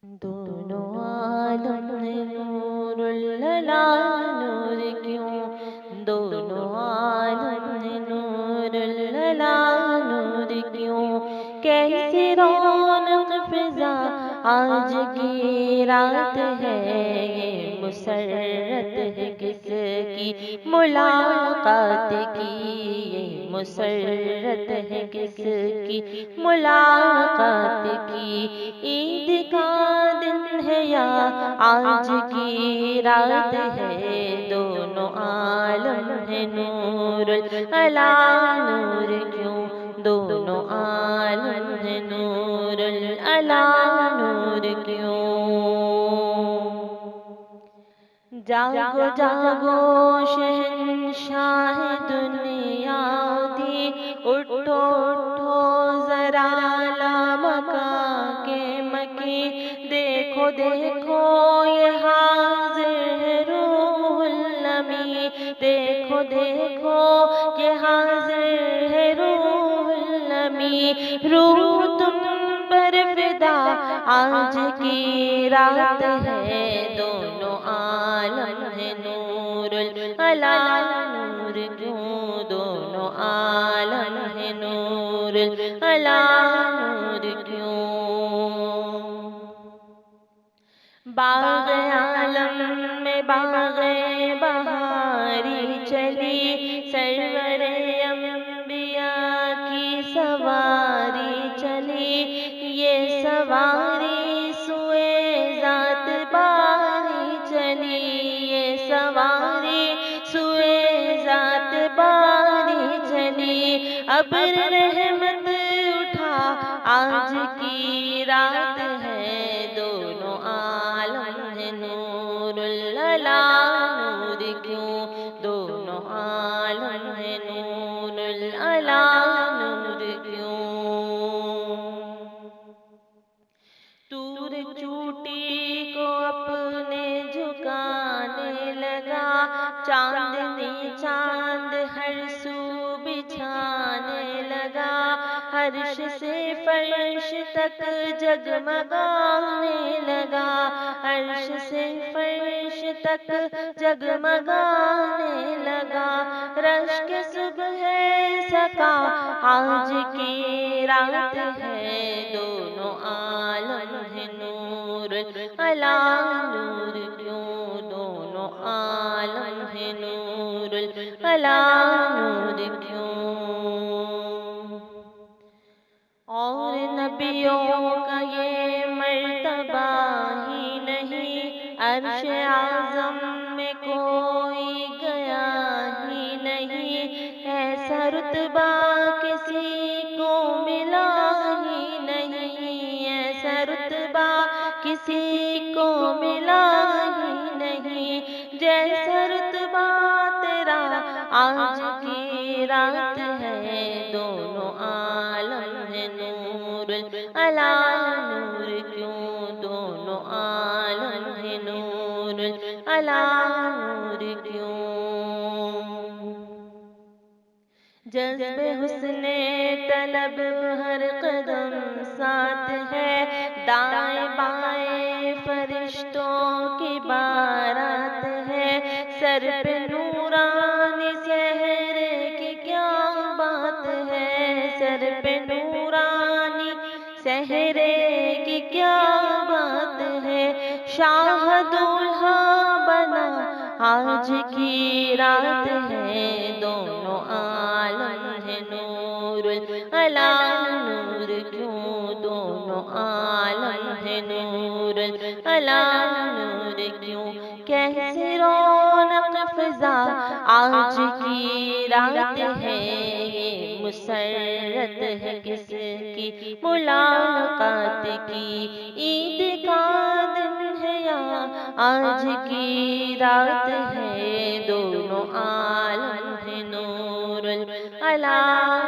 دونوں عالم نور اللہ نور کیوں، دونوں عالم نور اللہ نور کیوں، کیسی رونق فضا آج کی رات ہے، یہ مسرت ہے کس کی ملاقات کی، یہ مسرت ہے کس کی ملاقات کی، عید کا دن ہے یا آج کی رات ہے، دونوں عالم ہے نور اللہ نور کیوں، دونوں عالم ہے نور اللہ نور کیوں۔ جاگو جاگو شہنشاہ دنیا دی، اٹھو اٹھو ذرا لامکاں کے مکی، دیکھو دیکھو یہ حاضر ہے روح الامین، دیکھو دیکھو یہ حاضر ہے روح الامین، روح تم پر فدا آج کی رات ہے، دونوں عالم ہے نور اللہ نور کیوں، دونوں عالم ہے نور اللہ نور کیوں۔ باغ عالم میں باغ بہاری چلی، سرور انبیاء کی سواری چلی، یہ سواری سوئے ذات باری چلی، یہ سواری سوئے ذات باری چلی، ابر رحمت اٹھا آج کی رات ہے، دونوں عالم ہے نور اللہ نور کیوں، دونوں عالم ہے نور اللہ نور کیوں۔ طور چوٹی کو اپنے جھکانے لگا، چاندنی چاند ہر سو بچھانے لگا، عرش سے فرش تک جگمگانے لگا، عرش سے فرش تک جگمگانے لگا، رشک صبح سکا آج کی رات ہے، دونوں عالم ہے نور اللہ نور کیوں، دونوں عالم ہے نور اللہ نور کیوں۔ اور نبیوں کا یہ مرتبہ ہی نہیں، عرش اعظم میں کوئی گیا ہی نہیں، ایسا رتبہ کسی کو ملا ہی نہیں، ایسا رتبہ کسی کو ملا ہی نہیں، جیسا رتبہ تیرا آج کی رات ہے، دونوں عالم ہے نور اللہ نور کیوں، دونوں عالم ہے نور اللہ نور کیوں۔ جذب حسن طلب ہر قدم ساتھ ہے، دائیں بائیں فرشتوں کی بارات ہے، سر پہ نورانی سحرے کی کیا بات ہے، سر پہ نورانی سحرے کی کیا بات ہے، شاہ دولہا بنا آج کی رات ہے، دونوں عالم ہے نور اللہ نور کیوں، دونوں عالم ہے نور اللہ نور کیوں، کیسی رونق فضا آج کی رات ہے، یہ مسرت ہے کس کی ملاقات کی، عید کا دن ہے یا آج کی رات ہے، دونوں عالم ہے نور اللہ